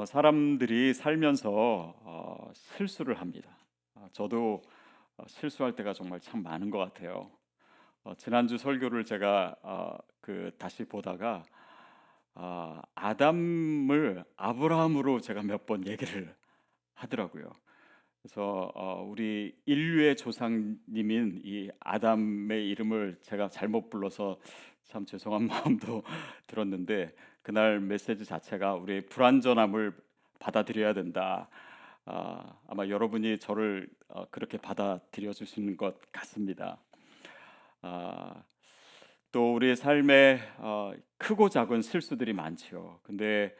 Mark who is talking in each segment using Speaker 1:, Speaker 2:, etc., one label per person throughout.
Speaker 1: 사람들이 살면서 실수를 합니다. 저도 실수할 때가 정말 참 많은 것 같아요. 지난주 설교를 제가 다시 보다가 아담을 아브라함으로 제가 몇 번 얘기를 하더라고요. 그래서 우리 인류의 조상님인 이 아담의 이름을 제가 잘못 불러서 참 죄송한 마음도 들었는데, 그날 메시지 자체가 우리의 불완전함을 받아들여야 된다. 아마 여러분이 저를 그렇게 받아들여 주시는 것 같습니다. 아, 또 우리의 삶에 크고 작은 실수들이 많지요. 근데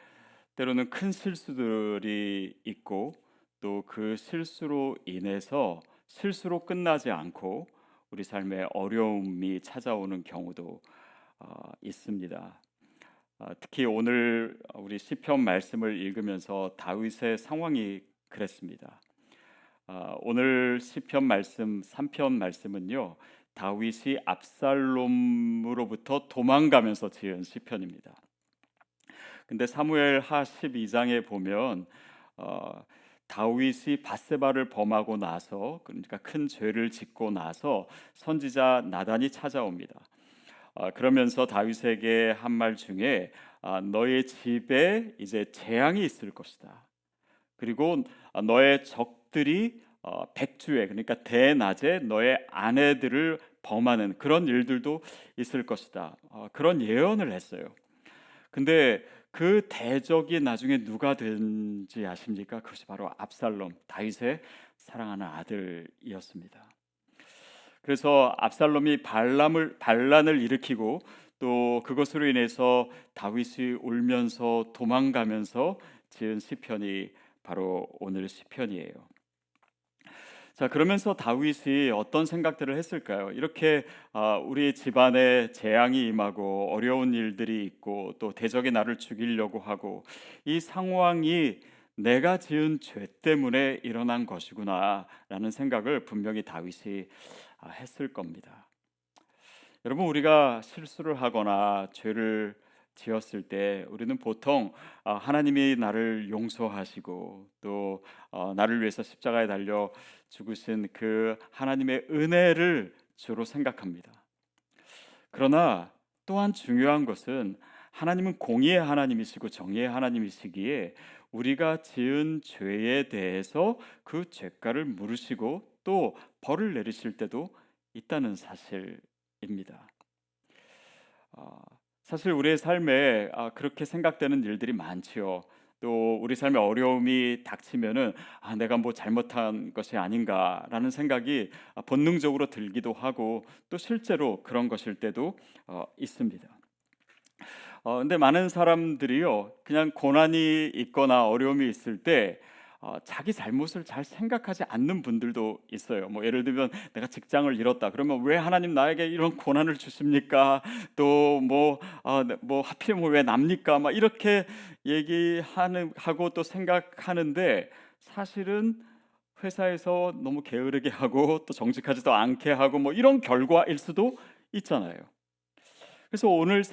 Speaker 1: 때로는 큰 실수들이 있고, 또 그 실수로 인해서 실수로 끝나지 않고 우리 삶에 어려움이 찾아오는 경우도 있습니다. 특히 오늘 우리 시편 말씀을 읽으면서 다윗의 상황이 그랬습니다. 오늘 시편 말씀 3편 말씀은요, 다윗이 압살롬으로부터 도망가면서 지은 시편입니다. 근데 사무엘하 12장에 보면 다윗이 밧세바를 범하고 나서, 그러니까 큰 죄를 짓고 나서 선지자 나단이 찾아옵니다. 그러면서 다윗에게 한 말 중에 너의 집에 이제 재앙이 있을 것이다. 그리고 너의 적들이 백주에, 그러니까 대낮에 너의 아내들을 범하는 그런 일들도 있을 것이다. 그런 예언을 했어요. 근데 그 대적이 나중에 누가 된지 아십니까? 그것이 바로 압살롬, 다윗의 사랑하는 아들이었습니다. 그래서 압살롬이 반란을 일으키고, 또 그것으로 인해서 다윗이 울면서 도망가면서 지은 시편이 바로 오늘 시편이에요. 자, 그러면서 다윗이 어떤 생각들을 했을까요? 이렇게 우리 집안에 재앙이 임하고 어려운 일들이 있고, 또 대적이 나를 죽이려고 하고, 이 상황이 내가 지은 죄 때문에 일어난 것이구나라는 생각을 분명히 다윗이 했을 겁니다. 여러분, 우리가 실수를 하거나 죄를 지었을 때 우리는 보통 하나님이 나를 용서하시고, 또 나를 위해서 십자가에 달려 죽으신 그 하나님의 은혜를 주로 생각합니다. 그러나 또한 중요한 것은, 하나님은 공의의 하나님이시고 정의의 하나님이시기에 우리가 지은 죄에 대해서 그 죄가를 물으시고 또 벌을 내리실 때도 있다는 사실입니다. 어, 사실 우리의 삶에 그렇게 생각되는 일들이 많지요. 또 우리 삶에 어려움이 닥치면은 내가 뭐 잘못한 것이 아닌가라는 생각이 본능적으로 들기도 하고, 또 실제로 그런 것일 때도 있습니다. 근데 많은 사람들이요, 그냥 고난이 있거나 어려움이 있을 때 자기 잘못을 잘 생각하지 않는 분들도 있어요. 뭐 예를 들면 내가 직장을 잃었다. 그러면 왜 하나님 나에게 이런 고난을 주십니까? 또 뭐 하필이면 왜 납니까? 막 이렇게 얘기하는 하고 또 생각하는데, 사실은 회사에서 너무 게으르게 하고 또 정직하지도 않게 하고 뭐 이런 결과일 수도 있잖아요. 그래서 오늘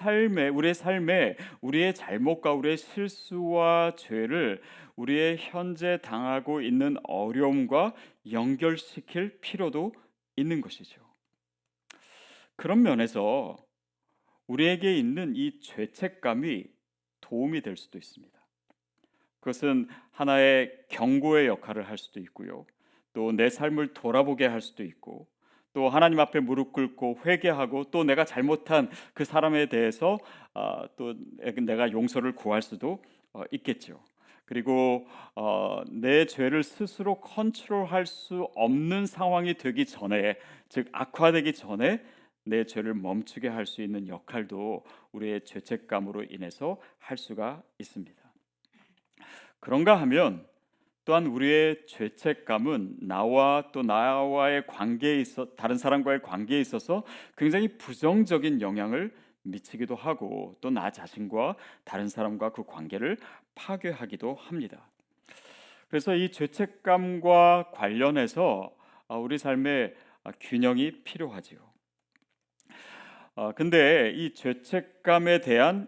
Speaker 1: 우리의 삶에 우리의 잘못과 우리의 실수와 죄를 우리의 현재 당하고 있는 어려움과 연결시킬 필요도 있는 것이죠. 그런 면에서 우리에게 있는 이 죄책감이 도움이 될 수도 있습니다. 그것은 하나의 경고의 역할을 할 수도 있고요. 또 내 삶을 돌아보게 할 수도 있고, 또 하나님 앞에 무릎 꿇고 회개하고, 또 내가 잘못한 그 사람에 대해서 또 내가 용서를 구할 수도 있겠죠. 그리고 내 죄를 스스로 컨트롤할 수 없는 상황이 되기 전에, 즉 악화되기 전에 내 죄를 멈추게 할 수 있는 역할도 우리의 죄책감으로 인해서 할 수가 있습니다. 그런가 하면 또한 우리의 죄책감은 나와의 관계에 있어 다른 사람과의 관계에 있어서 굉장히 부정적인 영향을 미치기도 하고, 또 나 자신과 다른 사람과 그 관계를 파괴하기도 합니다. 그래서 이 죄책감과 관련해서 우리 삶에 균형이 필요하지요. 근데 이 죄책감에 대한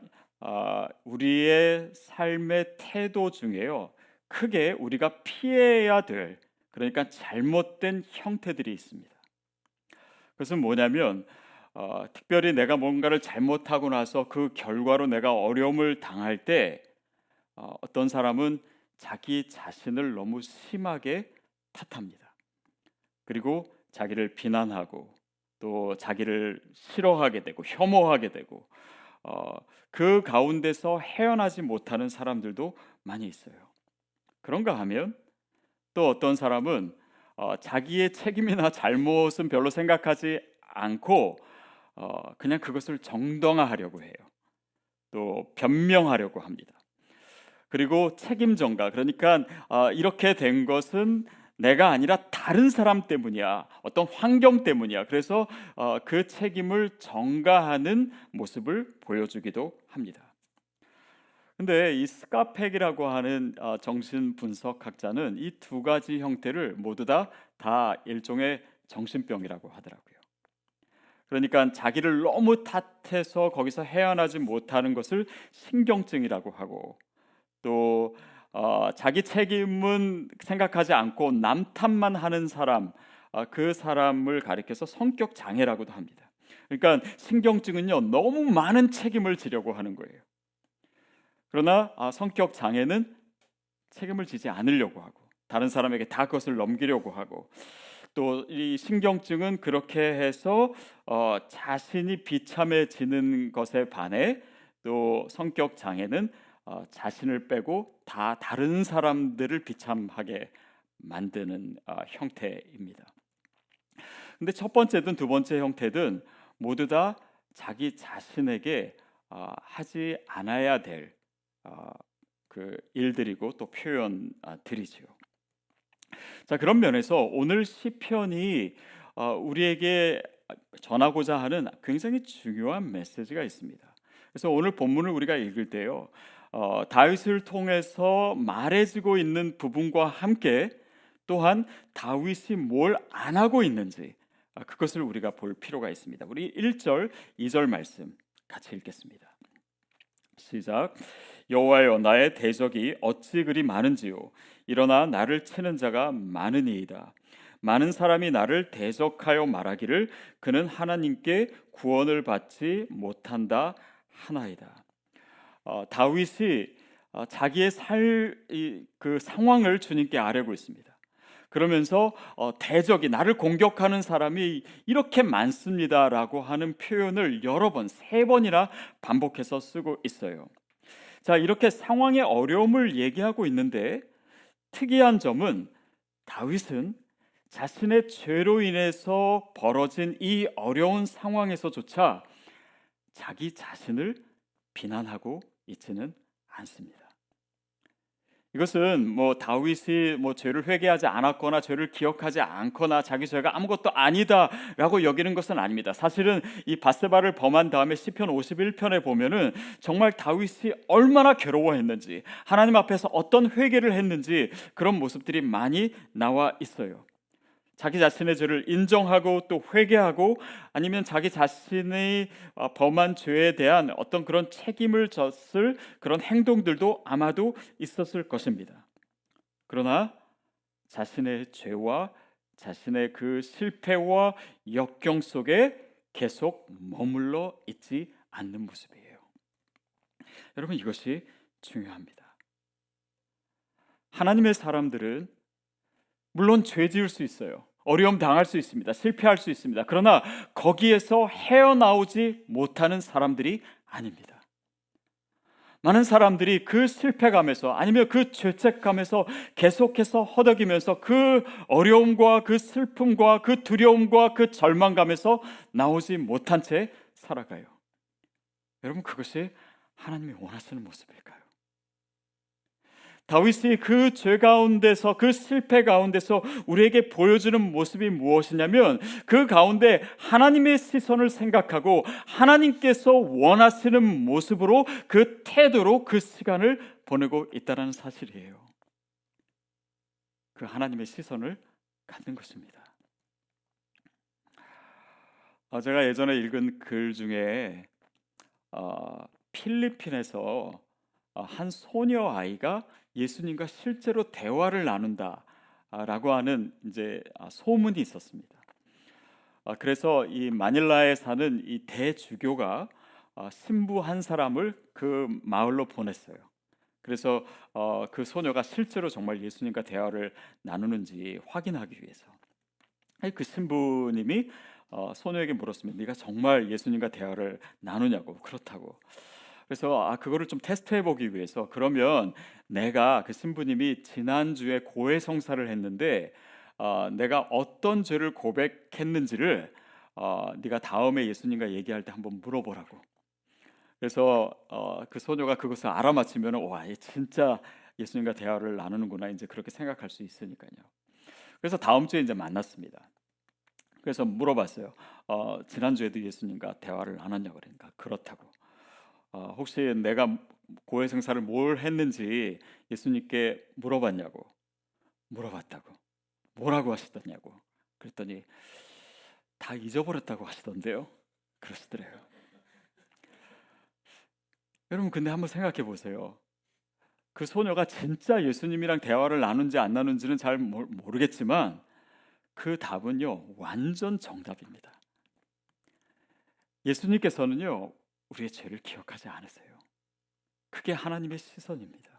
Speaker 1: 우리의 삶의 태도 중에요, 크게 우리가 피해야 될, 그러니까 잘못된 형태들이 있습니다. 그것은 뭐냐면 특별히 내가 뭔가를 잘못하고 나서 그 결과로 내가 어려움을 당할 때 어떤 사람은 자기 자신을 너무 심하게 탓합니다. 그리고 자기를 비난하고 또 자기를 싫어하게 되고 혐오하게 되고 그 가운데서 헤어나지 못하는 사람들도 많이 있어요. 그런가 하면 또 어떤 사람은 자기의 책임이나 잘못은 별로 생각하지 않고 그냥 그것을 정당화하려고 해요. 또 변명하려고 합니다. 그리고 책임 전가, 그러니까 이렇게 된 것은 내가 아니라 다른 사람 때문이야, 어떤 환경 때문이야. 그래서 그 책임을 전가하는 모습을 보여주기도 합니다. 근데 이 스카펙이라고 하는 정신 분석학자는 이 두 가지 형태를 모두 다 일종의 정신병이라고 하더라고요. 그러니까 자기를 너무 탓해서 거기서 헤어나지 못하는 것을 신경증이라고 하고, 또 자기 책임은 생각하지 않고 남 탓만 하는 사람, 그 사람을 가리켜서 성격 장애라고도 합니다. 그러니까 신경증은요, 너무 많은 책임을 지려고 하는 거예요. 그러나 성격 장애는 책임을 지지 않으려고 하고 다른 사람에게 다 그것을 넘기려고 하고, 또 이 신경증은 그렇게 해서 자신이 비참해지는 것에 반해, 또 성격 장애는 자신을 빼고 다 다른 사람들을 비참하게 만드는 형태입니다. 근데 첫 번째든 두 번째 형태든 모두 다 자기 자신에게 하지 않아야 될 그 일들이고 또 표현들이지요. 자, 그런 면에서 오늘 시편이 우리에게 전하고자 하는 굉장히 중요한 메시지가 있습니다. 그래서 오늘 본문을 우리가 읽을 때요, 다윗을 통해서 말해지고 있는 부분과 함께 또한 다윗이 뭘 안 하고 있는지 그것을 우리가 볼 필요가 있습니다. 우리 1절, 2절 말씀 같이 읽겠습니다. 시작. 여호와여, 나의 대적이 어찌 그리 많은지요. 일어나 나를 치는 자가 많으니이다. 많은 사람이 나를 대적하여 말하기를 그는 하나님께 구원을 받지 못한다 하나이다. 다윗이 자기의 그 상황을 주님께 아뢰고 있습니다. 그러면서 대적이, 나를 공격하는 사람이 이렇게 많습니다라고 하는 표현을 여러 번, 세 번이나 반복해서 쓰고 있어요. 자, 이렇게 상황의 어려움을 얘기하고 있는데 특이한 점은 다윗은 자신의 죄로 인해서 벌어진 이 어려운 상황에서조차 자기 자신을 비난하고 있지는 않습니다. 이것은 뭐 다윗이 뭐 죄를 회개하지 않았거나 죄를 기억하지 않거나 자기 죄가 아무것도 아니다라고 여기는 것은 아닙니다. 사실은 이 밧세바를 범한 다음에 시편 51편에 보면은 정말 다윗이 얼마나 괴로워했는지, 하나님 앞에서 어떤 회개를 했는지 그런 모습들이 많이 나와 있어요. 자기 자신의 죄를 인정하고 또 회개하고, 아니면 자기 자신의 범한 죄에 대한 어떤 그런 책임을 졌을 그런 행동들도 아마도 있었을 것입니다. 그러나 자신의 죄와 자신의 그 실패와 역경 속에 계속 머물러 있지 않는 모습이에요. 여러분, 이것이 중요합니다. 하나님의 사람들은 물론 죄 지을 수 있어요. 어려움 당할 수 있습니다. 실패할 수 있습니다. 그러나 거기에서 헤어나오지 못하는 사람들이 아닙니다. 많은 사람들이 그 실패감에서, 아니면 그 죄책감에서 계속해서 허덕이면서 그 어려움과 그 슬픔과 그 두려움과 그 절망감에서 나오지 못한 채 살아가요. 여러분, 그것이 하나님이 원하시는 모습일까요? 다윗이 그 죄 가운데서, 그 실패 가운데서 우리에게 보여주는 모습이 무엇이냐면, 그 가운데 하나님의 시선을 생각하고 하나님께서 원하시는 모습으로, 그 태도로 그 시간을 보내고 있다는 사실이에요. 그 하나님의 시선을 갖는 것입니다. 제가 예전에 읽은 글 중에 필리핀에서 한 소녀 아이가 예수님과 실제로 대화를 나눈다라고 하는 이제 소문이 있었습니다. 그래서 이 마닐라에 사는 이 대주교가 신부 한 사람을 그 마을로 보냈어요. 그래서 그 소녀가 실제로 정말 예수님과 대화를 나누는지 확인하기 위해서. 그 신부님이 소녀에게 물었습니다. 네가 정말 예수님과 대화를 나누냐고. 그렇다고. 그래서 그거를 좀 테스트해 보기 위해서, 그러면 내가, 그 신부님이 지난주에 고해성사를 했는데 내가 어떤 죄를 고백했는지를 네가 다음에 예수님과 얘기할 때 한번 물어보라고. 그래서 그 소녀가 그것을 알아맞히면 와, 얘 진짜 예수님과 대화를 나누는구나, 이제 그렇게 생각할 수 있으니까요. 그래서 다음 주에 이제 만났습니다. 그래서 물어봤어요. 지난주에도 예수님과 대화를 나눴냐고. 그러니까 그렇다고. 혹시 내가 고해성사를 뭘 했는지 예수님께 물어봤냐고. 물어봤다고. 뭐라고 하시더냐고. 그랬더니 다 잊어버렸다고 하시던데요. 그러시더래요. 여러분, 근데 한번 생각해 보세요. 그 소녀가 진짜 예수님이랑 대화를 나눈지 안 나눈지는 잘 모르겠지만 그 답은요, 완전 정답입니다. 예수님께서는요, 우리의 죄를 기억하지 않으세요. 그게 하나님의 시선입니다.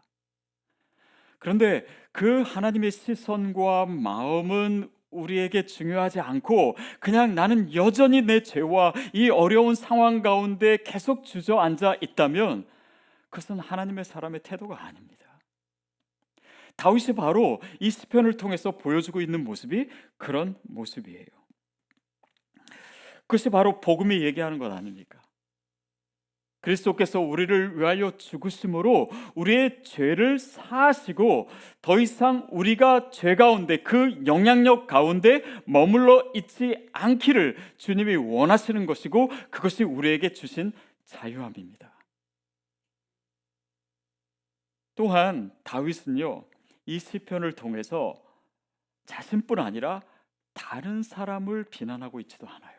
Speaker 1: 그런데 그 하나님의 시선과 마음은 우리에게 중요하지 않고 그냥 나는 여전히 내 죄와 이 어려운 상황 가운데 계속 주저앉아 있다면 그것은 하나님의 사람의 태도가 아닙니다. 다윗이 바로 이 시편을 통해서 보여주고 있는 모습이 그런 모습이에요. 그것이 바로 복음이 얘기하는 것 아닙니까? 그리스도께서 우리를 위하여 죽으심으로 우리의 죄를 사하시고 더 이상 우리가 죄 가운데, 그 영향력 가운데 머물러 있지 않기를 주님이 원하시는 것이고, 그것이 우리에게 주신 자유함입니다. 또한 다윗은요, 이 시편을 통해서 자신뿐 아니라 다른 사람을 비난하고 있지도 않아요.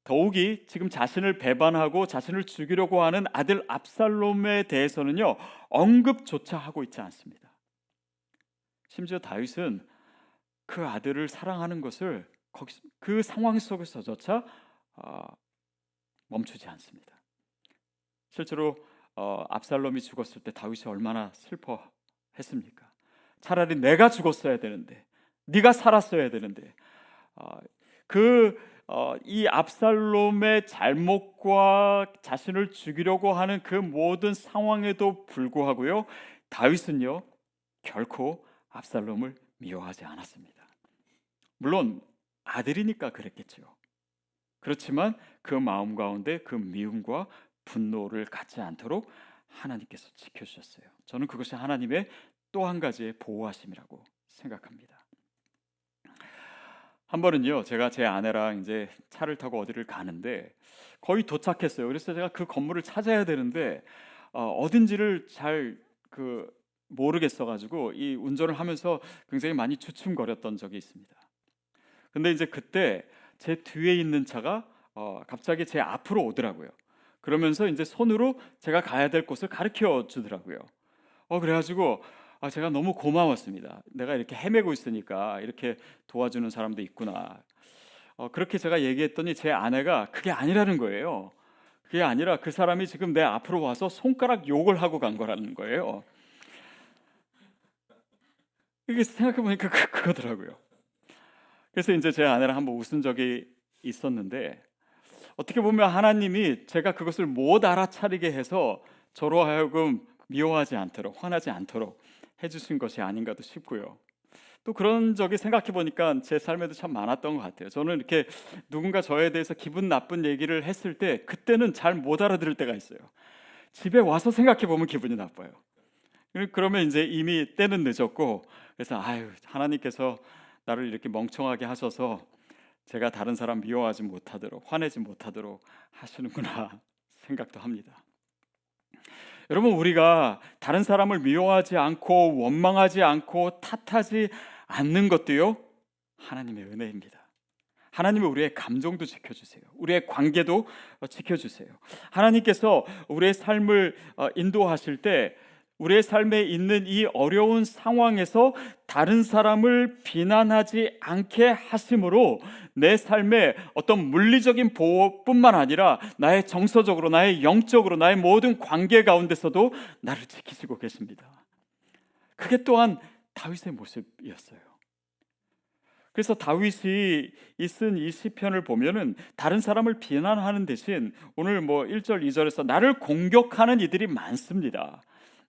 Speaker 1: 더욱이 지금 자신을 배반하고 자신을 죽이려고 하는 아들 압살롬에 대해서는요, 언급조차 하고 있지 않습니다. 심지어 다윗은 그 아들을 사랑하는 것을 그 상황 속에서조차 멈추지 않습니다. 실제로 압살롬이 죽었을 때 다윗이 얼마나 슬퍼했습니까? 차라리 내가 죽었어야 되는데, 네가 살았어야 되는데, 이 압살롬의 잘못과 자신을 죽이려고 하는 그 모든 상황에도 불구하고요, 다윗은요 결코 압살롬을 미워하지 않았습니다. 물론 아들이니까 그랬겠죠. 그렇지만 그 마음 가운데 그 미움과 분노를 갖지 않도록 하나님께서 지켜주셨어요. 저는 그것이 하나님의 또 한 가지의 보호하심이라고 생각합니다. 한 번은요, 제가 제 아내랑 이제 차를 타고 어디를 가는데 거의 도착했어요. 그래서 제가 그 건물을 찾아야 되는데 어딘지를 잘 모르겠어가지고 이 운전을 하면서 굉장히 많이 주춤거렸던 적이 있습니다. 근데 이제 그때 제 뒤에 있는 차가 갑자기 제 앞으로 오더라고요. 그러면서 이제 손으로 제가 가야 될 곳을 가르쳐 주더라고요. 그래가지고 제가 너무 고마웠습니다. 내가 이렇게 헤매고 있으니까 이렇게 도와주는 사람도 있구나. 그렇게 제가 얘기했더니 제 아내가 그게 아니라는 거예요. 그게 아니라 그 사람이 지금 내 앞으로 와서 손가락 욕을 하고 간 거라는 거예요. 이게 생각해 보니까 그거더라고요. 그래서 이제 제 아내랑 한번 웃은 적이 있었는데, 어떻게 보면 하나님이 제가 그것을 못 알아차리게 해서 저로 하여금 미워하지 않도록, 화나지 않도록 해주신 것이 아닌가도 싶고요. 또 그런 적이 생각해 보니까 제 삶에도 참 많았던 것 같아요. 저는 이렇게 누군가 저에 대해서 기분 나쁜 얘기를 했을 때 그때는 잘 못 알아들을 때가 있어요. 집에 와서 생각해 보면 기분이 나빠요. 그러면 이제 이미 때는 늦었고, 그래서 하나님께서 나를 이렇게 멍청하게 하셔서 제가 다른 사람 미워하지 못하도록, 화내지 못하도록 하시는구나 생각도 합니다. 여러분, 우리가 다른 사람을 미워하지 않고 원망하지 않고 탓하지 않는 것도요, 하나님의 은혜입니다. 하나님은 우리의 감정도 지켜주세요. 우리의 관계도 지켜주세요. 하나님께서 우리의 삶을 인도하실 때 우리의 삶에 있는 이 어려운 상황에서 다른 사람을 비난하지 않게 하심으로 내 삶에 어떤 물리적인 보호뿐만 아니라 나의 정서적으로, 나의 영적으로, 나의 모든 관계 가운데서도 나를 지키시고 계십니다. 그게 또한 다윗의 모습이었어요. 그래서 다윗이 쓴 이 시편을 보면은 다른 사람을 비난하는 대신 오늘 1절, 2절에서 나를 공격하는 이들이 많습니다.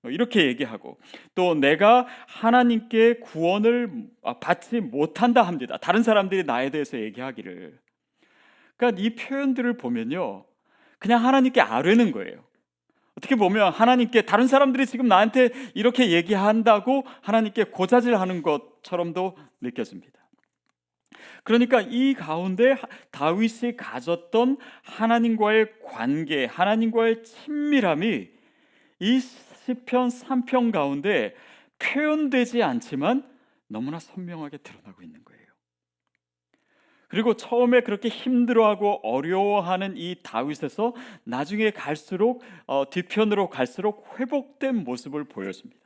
Speaker 1: 이렇게 얘기하고 또 내가 하나님께 구원을 받지 못한다 합니다. 다른 사람들이 나에 대해서 얘기하기를. 그러니까 이 표현들을 보면요, 그냥 하나님께 아뢰는 거예요. 어떻게 보면 하나님께 다른 사람들이 지금 나한테 이렇게 얘기한다고 하나님께 고자질하는 것처럼도 느껴집니다. 그러니까 이 가운데 다윗이 가졌던 하나님과의 관계, 하나님과의 친밀함이 이 시편 3편 가운데 표현되지 않지만 너무나 선명하게 드러나고 있는 거예요. 그리고 처음에 그렇게 힘들어하고 어려워하는 이 다윗에서 나중에 갈수록 뒤편으로 갈수록 회복된 모습을 보여줍니다.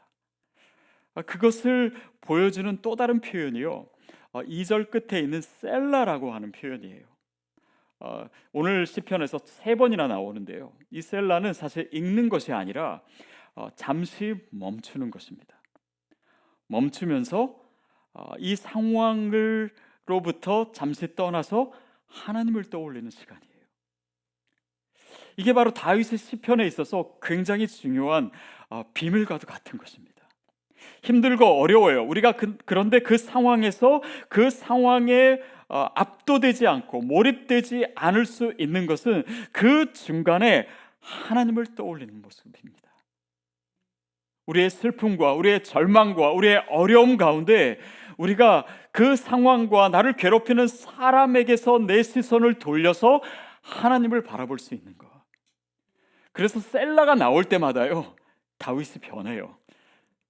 Speaker 1: 그것을 보여주는 또 다른 표현이요, 2절 끝에 있는 셀라라고 하는 표현이에요. 오늘 시편에서 3번이나 나오는데요, 이 셀라는 사실 읽는 것이 아니라 잠시 멈추는 것입니다. 멈추면서 이 상황으로부터 잠시 떠나서 하나님을 떠올리는 시간이에요. 이게 바로 다윗의 시편에 있어서 굉장히 중요한 비밀과도 같은 것입니다. 힘들고 어려워요. 우리가 그런데 그 상황에서 그 상황에 압도되지 않고 몰입되지 않을 수 있는 것은 그 중간에 하나님을 떠올리는 모습입니다. 우리의 슬픔과 우리의 절망과 우리의 어려움 가운데 우리가 그 상황과 나를 괴롭히는 사람에게서 내 시선을 돌려서 하나님을 바라볼 수 있는 것. 그래서 셀라가 나올 때마다요, 다윗이 변해요.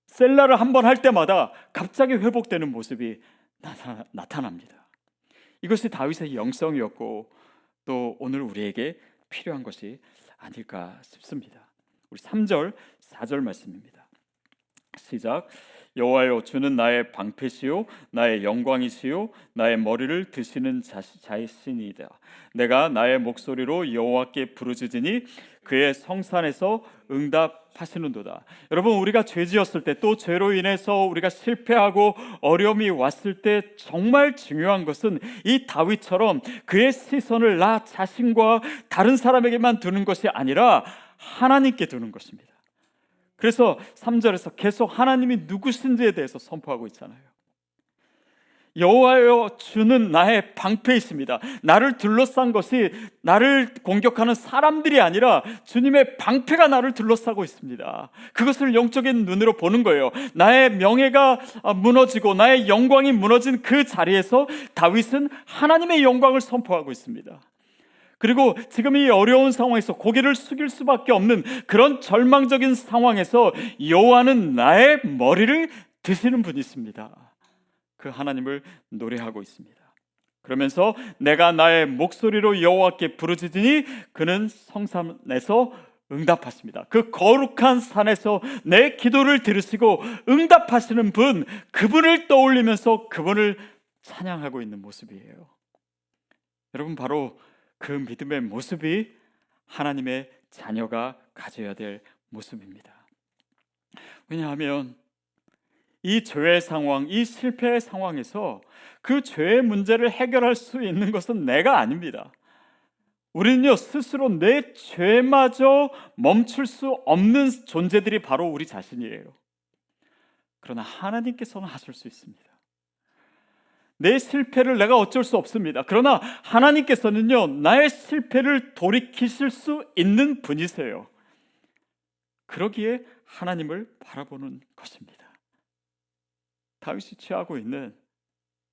Speaker 1: 셀라를 한번 할 때마다 갑자기 회복되는 모습이 나타납니다. 이것이 다윗의 영성이었고 또 오늘 우리에게 필요한 것이 아닐까 싶습니다. 우리 3절, 4절 말씀입니다. 시작. 여호와여, 주는 나의 방패시요 나의 영광이시요 나의 머리를 드시는 자이시니이다. 내가 나의 목소리로 여호와께 부르짖으니 그의 성산에서 응답하시는도다. 여러분, 우리가 죄지었을 때 또 죄로 인해서 우리가 실패하고 어려움이 왔을 때 정말 중요한 것은 이 다윗처럼 그의 시선을 나 자신과 다른 사람에게만 두는 것이 아니라 하나님께 두는 것입니다. 그래서 3절에서 계속 하나님이 누구신지에 대해서 선포하고 있잖아요. 여호와여, 주는 나의 방패이십니다. 나를 둘러싼 것이 나를 공격하는 사람들이 아니라 주님의 방패가 나를 둘러싸고 있습니다. 그것을 영적인 눈으로 보는 거예요. 나의 명예가 무너지고 나의 영광이 무너진 그 자리에서 다윗은 하나님의 영광을 선포하고 있습니다. 그리고 지금 이 어려운 상황에서 고개를 숙일 수밖에 없는 그런 절망적인 상황에서 여호와는 나의 머리를 드시는 분이십니다. 그 하나님을 노래하고 있습니다. 그러면서 내가 나의 목소리로 여호와께 부르짖으니 그는 성산에서 응답하십니다. 그 거룩한 산에서 내 기도를 들으시고 응답하시는 분, 그분을 떠올리면서 그분을 찬양하고 있는 모습이에요. 여러분, 바로 그 믿음의 모습이 하나님의 자녀가 가져야 될 모습입니다. 왜냐하면 이 죄의 상황, 이 실패의 상황에서 그 죄의 문제를 해결할 수 있는 것은 내가 아닙니다. 우리는요, 스스로 내 죄마저 멈출 수 없는 존재들이 바로 우리 자신이에요. 그러나 하나님께서는 하실 수 있습니다. 내 실패를 내가 어쩔 수 없습니다. 그러나 하나님께서는요, 나의 실패를 돌이키실 수 있는 분이세요. 그러기에 하나님을 바라보는 것입니다. 다윗이 취하고 있는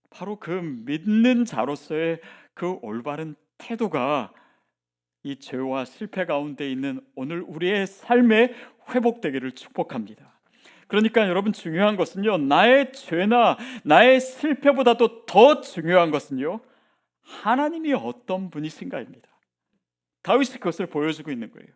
Speaker 1: 바로 그 믿는 자로서의 그 올바른 태도가 이 죄와 실패 가운데 있는 오늘 우리의 삶에 회복되기를 축복합니다. 그러니까 여러분, 중요한 것은요, 나의 죄나 나의 실패보다도 더 중요한 것은요, 하나님이 어떤 분이신가입니다. 다윗이 그것을 보여주고 있는 거예요.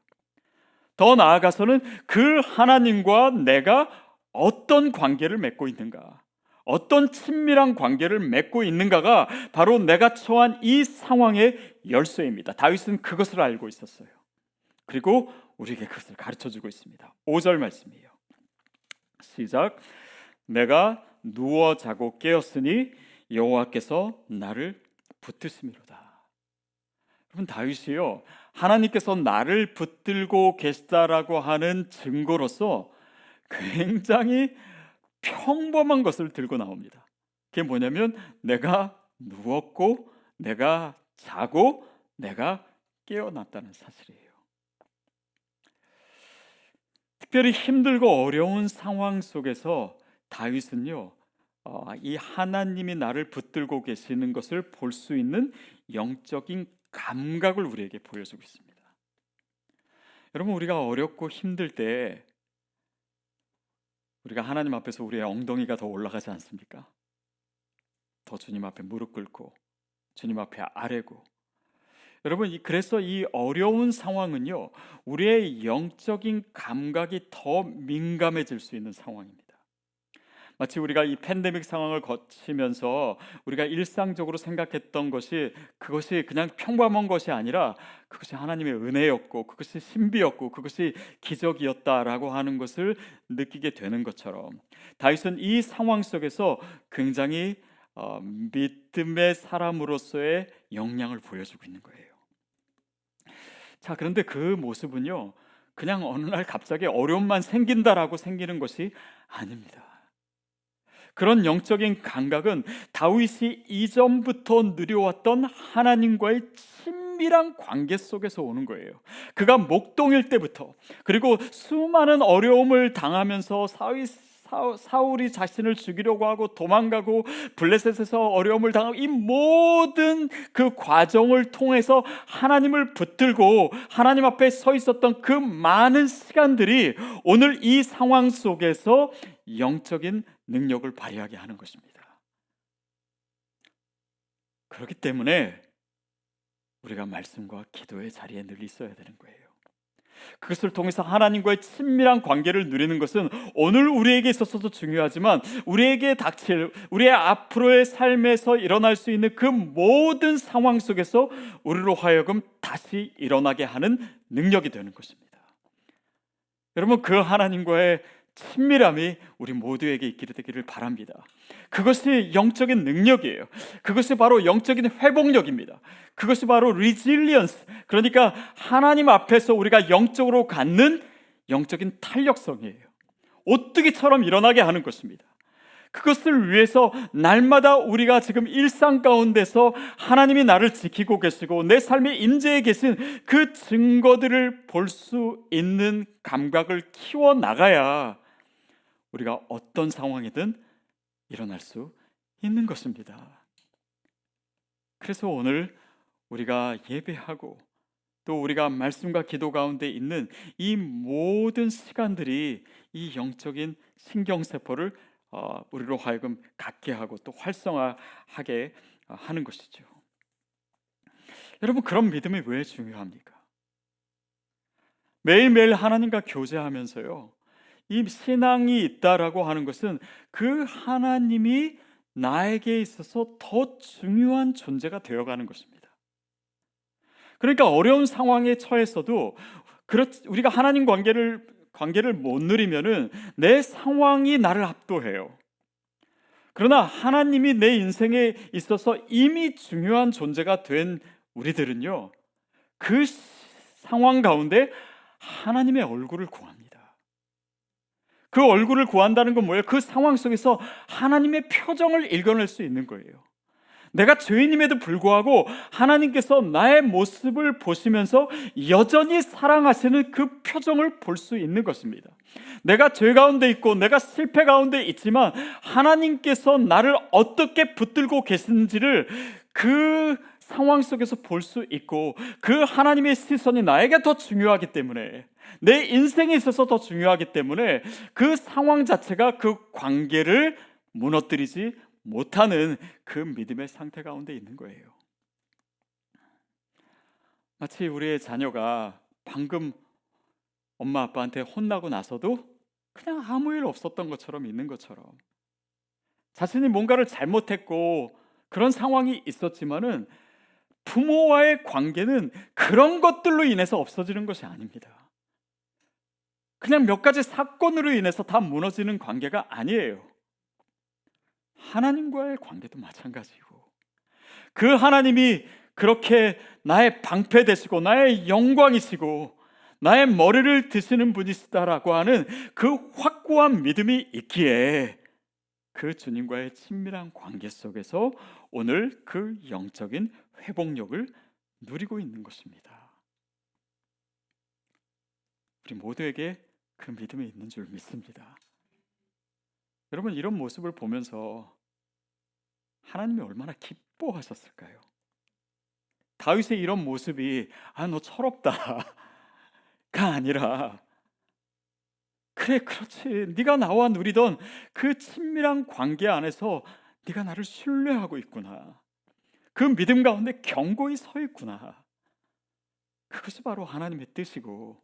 Speaker 1: 더 나아가서는 그 하나님과 내가 어떤 관계를 맺고 있는가, 어떤 친밀한 관계를 맺고 있는가가 바로 내가 처한 이 상황의 열쇠입니다. 다윗은 그것을 알고 있었어요. 그리고 우리에게 그것을 가르쳐주고 있습니다. 5절 말씀이에요. 시작. 내가 누워 자고 깨었으니 여호와께서 나를 붙드심이로다. 여러분, 다윗이요, 하나님께서 나를 붙들고 계시다라고 하는 증거로서 굉장히 평범한 것을 들고 나옵니다. 그게 뭐냐면 내가 누웠고 내가 자고 내가 깨어났다는 사실이에요. 특별히 힘들고 어려운 상황 속에서 다윗은요, 이 하나님이 나를 붙들고 계시는 것을 볼 수 있는 영적인 감각을 우리에게 보여주고 있습니다. 여러분, 우리가 어렵고 힘들 때 우리가 하나님 앞에서 우리의 엉덩이가 더 올라가지 않습니까? 더 주님 앞에 무릎 꿇고 주님 앞에 아뢰고. 여러분, 그래서 이 어려운 상황은요, 우리의 영적인 감각이 더 민감해질 수 있는 상황입니다. 마치 우리가 이 팬데믹 상황을 거치면서 우리가 일상적으로 생각했던 것이, 그것이 그냥 평범한 것이 아니라 그것이 하나님의 은혜였고 그것이 신비였고 그것이 기적이었다라고 하는 것을 느끼게 되는 것처럼, 다윗은 이 상황 속에서 굉장히 믿음의 사람으로서의 역량을 보여주고 있는 거예요. 자, 그런데 그 모습은요, 그냥 어느 날 갑자기 어려움만 생긴다라고 생기는 것이 아닙니다. 그런 영적인 감각은 다윗이 이전부터 누려왔던 하나님과의 친밀한 관계 속에서 오는 거예요. 그가 목동일 때부터, 그리고 수많은 어려움을 당하면서 사울이 자신을 죽이려고 하고 도망가고 블레셋에서 어려움을 당하고, 이 모든 그 과정을 통해서 하나님을 붙들고 하나님 앞에 서 있었던 그 많은 시간들이 오늘 이 상황 속에서 영적인 능력을 발휘하게 하는 것입니다. 그렇기 때문에 우리가 말씀과 기도의 자리에 늘 있어야 되는 거예요. 그것을 통해서 하나님과의 친밀한 관계를 누리는 것은 오늘 우리에게 있어서도 중요하지만 우리에게 닥칠, 우리의 앞으로의 삶에서 일어날 수 있는 그 모든 상황 속에서 우리로 하여금 다시 일어나게 하는 능력이 되는 것입니다. 여러분, 그 하나님과의 친밀함이 우리 모두에게 있게 되기를 바랍니다. 그것이 영적인 능력이에요. 그것이 바로 영적인 회복력입니다. 그것이 바로 resilience, 그러니까 하나님 앞에서 우리가 영적으로 갖는 영적인 탄력성이에요. 오뚜기처럼 일어나게 하는 것입니다. 그것을 위해서 날마다 우리가 지금 일상 가운데서 하나님이 나를 지키고 계시고 내 삶의 임재에 계신 그 증거들을 볼 수 있는 감각을 키워나가야 우리가 어떤 상황이든 일어날 수 있는 것입니다. 그래서 오늘 우리가 예배하고 또 우리가 말씀과 기도 가운데 있는 이 모든 시간들이 이 영적인 신경세포를 우리로 하여금 갖게 하고 또 활성화하게 하는 것이죠. 여러분, 그런 믿음이 왜 중요합니까? 매일매일 하나님과 교제하면서요, 이 신앙이 있다라고 하는 것은 그 하나님이 나에게 있어서 더 중요한 존재가 되어가는 것입니다. 그러니까 어려운 상황에 처해서도 우리가 하나님 관계를 못 누리면은 내 상황이 나를 압도해요. 그러나 하나님이 내 인생에 있어서 이미 중요한 존재가 된 우리들은요, 그 상황 가운데 하나님의 얼굴을 구합니다. 그 얼굴을 구한다는 건 뭐예요? 그 상황 속에서 하나님의 표정을 읽어낼 수 있는 거예요. 내가 죄인임에도 불구하고 하나님께서 나의 모습을 보시면서 여전히 사랑하시는 그 표정을 볼 수 있는 것입니다. 내가 죄 가운데 있고 내가 실패 가운데 있지만 하나님께서 나를 어떻게 붙들고 계신지를 그 상황 속에서 볼 수 있고, 그 하나님의 시선이 나에게 더 중요하기 때문에, 내 인생에 있어서 더 중요하기 때문에 그 상황 자체가 그 관계를 무너뜨리지 못하는 그 믿음의 상태 가운데 있는 거예요. 마치 우리의 자녀가 방금 엄마 아빠한테 혼나고 나서도 그냥 아무 일 없었던 것처럼 있는 것처럼, 자신이 뭔가를 잘못했고 그런 상황이 있었지만은 부모와의 관계는 그런 것들로 인해서 없어지는 것이 아닙니다. 그냥 몇 가지 사건으로 인해서 다 무너지는 관계가 아니에요. 하나님과의 관계도 마찬가지고, 그 하나님이 그렇게 나의 방패 되시고 나의 영광이시고 나의 머리를 드시는 분이시다라고 하는 그 확고한 믿음이 있기에 그 주님과의 친밀한 관계 속에서 오늘 그 영적인 회복력을 누리고 있는 것입니다. 우리 모두에게 그 믿음이 있는 줄 믿습니다. 여러분, 이런 모습을 보면서 하나님이 얼마나 기뻐하셨을까요? 다윗의 이런 모습이 너 철없다가 아니라, 그래 그렇지, 네가 나와 누리던 그 친밀한 관계 안에서 네가 나를 신뢰하고 있구나, 그 믿음 가운데 견고히 서 있구나, 그것이 바로 하나님의 뜻이고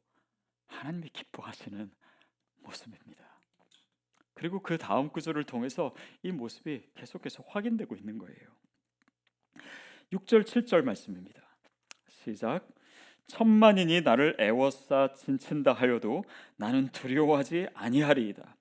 Speaker 1: 하나님이 기뻐하시는 모습입니다. 그리고 그 다음 구절을 통해서 이 모습이 계속해서 확인되고 있는 거예요. 6절 7절 말씀입니다. 시작. 천만인이 나를 애워싸 진친다 하여도 나는 두려워하지 아니하리이다.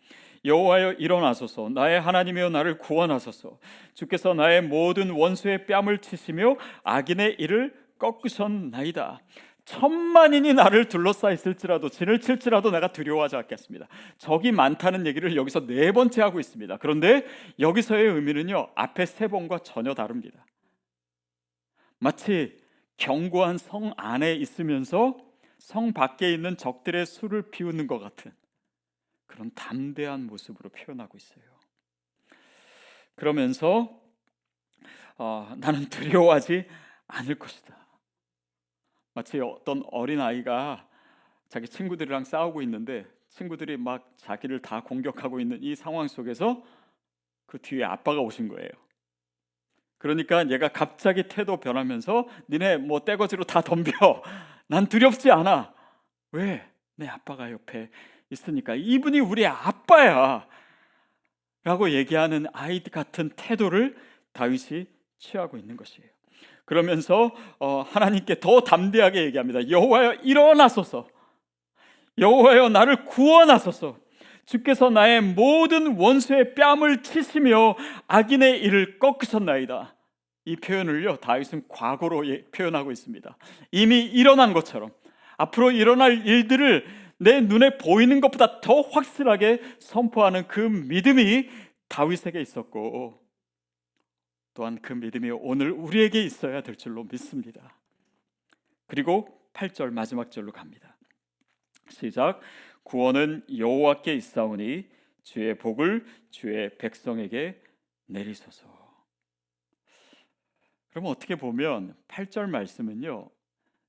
Speaker 1: 여호와여 일어나소서, 나의 하나님이여 나를 구원하소서. 주께서 나의 모든 원수의 뺨을 치시며 악인의 이를 꺾으셨나이다. 천만인이 나를 둘러싸 있을지라도, 진을 칠지라도 내가 두려워하지 않겠습니다. 적이 많다는 얘기를 여기서 네 번째 하고 있습니다. 그런데 여기서의 의미는요, 앞에 세 번과 전혀 다릅니다. 마치 견고한 성 안에 있으면서 성 밖에 있는 적들의 수를 비우는 것 같은 그런 담대한 모습으로 표현하고 있어요. 그러면서 나는 두려워하지 않을 것이다. 마치 어떤 어린아이가 자기 친구들이랑 싸우고 있는데 친구들이 막 자기를 다 공격하고 있는 이 상황 속에서 그 뒤에 아빠가 오신 거예요. 그러니까 얘가 갑자기 태도 변하면서 니네 뭐 떼거지로 다 덤벼, 난 두렵지 않아. 왜? 내 아빠가 옆에 있으니까. 이분이 우리 아빠야 라고 얘기하는 아이 같은 태도를 다윗이 취하고 있는 것이에요. 그러면서 하나님께 더 담대하게 얘기합니다. 여호와여 일어나소서, 여호와여 나를 구원하소서. 주께서 나의 모든 원수의 뺨을 치시며 악인의 이를 꺾으셨나이다. 이 표현을요, 다윗은 과거로 표현하고 있습니다. 이미 일어난 것처럼 앞으로 일어날 일들을 내 눈에 보이는 것보다 더 확실하게 선포하는 그 믿음이 다윗에게 있었고, 또한 그 믿음이 오늘 우리에게 있어야 될 줄로 믿습니다. 그리고 8절 마지막 절로 갑니다. 시작. 구원은 여호와께 있사오니 주의 복을 주의 백성에게 내리소서. 그러면 어떻게 보면 8절 말씀은요,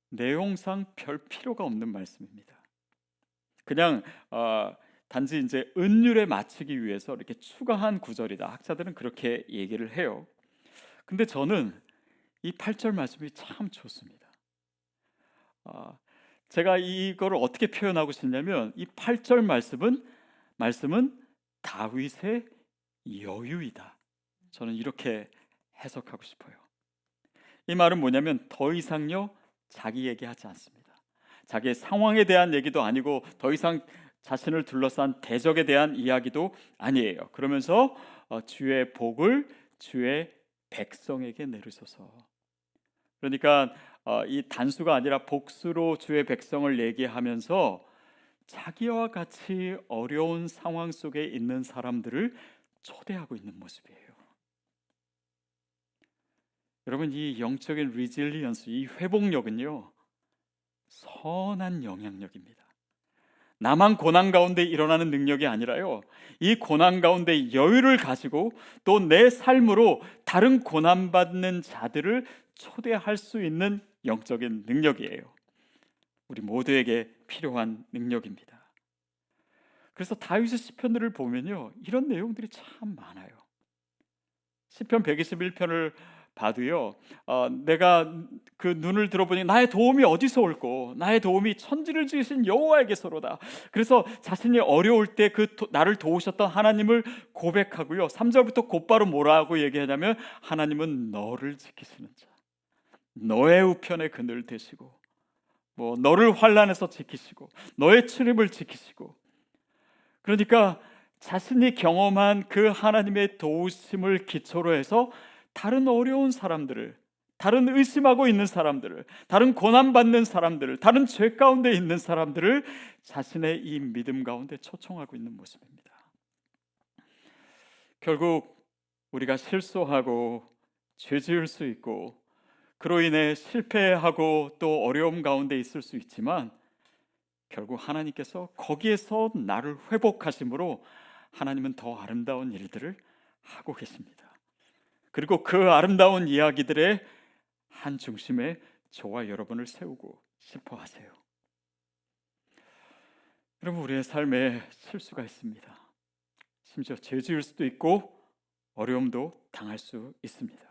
Speaker 1: 내용상 별 필요가 없는 말씀입니다. 그냥 단지 이제 은율에 맞추기 위해서 이렇게 추가한 구절이다. 학자들은 그렇게 얘기를 해요. 근데 저는 이 8절 말씀이 참 좋습니다. 제가 이거를 어떻게 표현하고 싶냐면, 이 8절 말씀은 다윗의 여유이다. 저는 이렇게 해석하고 싶어요. 이 말은 뭐냐면 더 이상요 자기 얘기하지 않습니다. 자기의 상황에 대한 얘기도 아니고 더 이상 자신을 둘러싼 대적에 대한 이야기도 아니에요. 그러면서 주의 복을 주의 백성에게 내리소서. 그러니까 이 단수가 아니라 복수로 주의 백성을 얘기하면서 자기와 같이 어려운 상황 속에 있는 사람들을 초대하고 있는 모습이에요. 여러분, 이 영적인 리질리언스, 이 회복력은요, 선한 영향력입니다. 나만 고난 가운데 일어나는 능력이 아니라요, 이 고난 가운데 여유를 가지고 또 내 삶으로 다른 고난받는 자들을 초대할 수 있는 영적인 능력이에요. 우리 모두에게 필요한 능력입니다. 그래서 다윗의 시편들을 보면요, 이런 내용들이 참 많아요. 시편 121편을 봐도요, 내가 그 눈을 들어보니 나의 도움이 어디서 올꼬? 나의 도움이 천지를 지으신 여호와에게서로다. 그래서 자신이 어려울 때 나를 도우셨던 하나님을 고백하고요. 3절부터 곧바로 뭐라고 얘기하냐면, 하나님은 너를 지키시는 자, 너의 우편에 그늘 대시고, 너를 환난에서 지키시고, 너의 출입을 지키시고. 그러니까 자신이 경험한 그 하나님의 도우심을 기초로 해서 다른 어려운 사람들을, 다른 의심하고 있는 사람들을, 다른 고난받는 사람들을, 다른 죄 가운데 있는 사람들을 자신의 이 믿음 가운데 초청하고 있는 모습입니다. 결국 우리가 실수하고 죄 지을 수 있고, 그로 인해 실패하고 또 어려움 가운데 있을 수 있지만, 결국 하나님께서 거기에서 나를 회복하심으로 하나님은 더 아름다운 일들을 하고 계십니다. 그리고 그 아름다운 이야기들의 한 중심에 저와 여러분을 세우고 싶어 하세요. 여러분, 우리의 삶에 실수가 있습니다. 심지어 죄 지을 수도 있고 어려움도 당할 수 있습니다.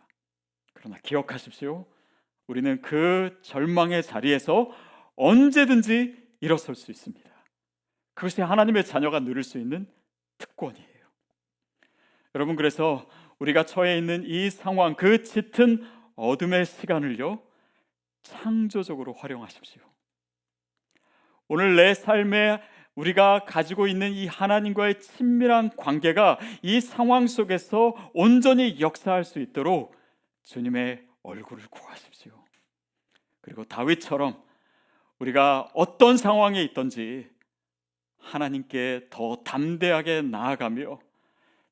Speaker 1: 그러나 기억하십시오. 우리는 그 절망의 자리에서 언제든지 일어설 수 있습니다. 그것이 하나님의 자녀가 누릴 수 있는 특권이에요. 여러분, 그래서 우리가 처해 있는 이 상황, 그 짙은 어둠의 시간을요, 창조적으로 활용하십시오. 오늘 내 삶에 우리가 가지고 있는 이 하나님과의 친밀한 관계가 이 상황 속에서 온전히 역사할 수 있도록 주님의 얼굴을 구하십시오. 그리고 다윗처럼 우리가 어떤 상황에 있든지 하나님께 더 담대하게 나아가며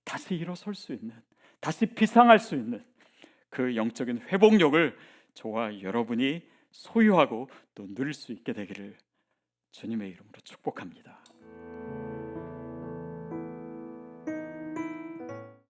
Speaker 1: 다시 일어설 수 있는, 다시 비상할 수 있는 그 영적인 회복력을 저와 여러분이 소유하고 또 누릴 수 있게 되기를 주님의 이름으로 축복합니다.